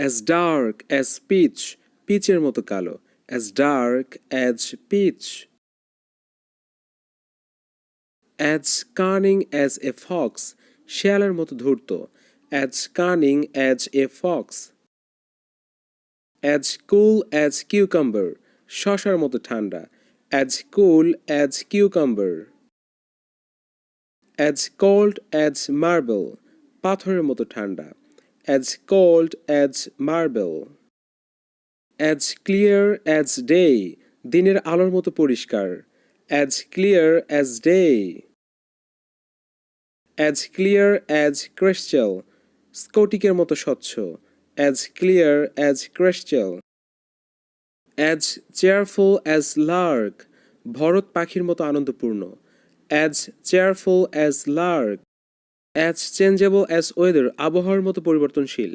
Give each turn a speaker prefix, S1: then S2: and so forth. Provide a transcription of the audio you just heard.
S1: as dark as pitch, পিচের মতো কালো, as dark as pitch. As cunning as a fox, শেয়ালের মতো ধূর্ত, as cunning as a fox. As cool as cucumber, শশার মতো ঠান্ডা, as cool as cucumber. As cold as marble, পাথরের মতো ঠান্ডা, as cold as marble. As clear as day, দিনের আলোর মতো পরিষ্কার, as clear as day. As clear as crystal, স্ফটিকের মতো স্বচ্ছ, as clear as crystal. As cheerful as lark, Bharat পাখির মতো আনন্দপূর্ণ, as cheerful as lark. As changeable as weather, আবহাওয়ার মতো পরিবর্তনশীল,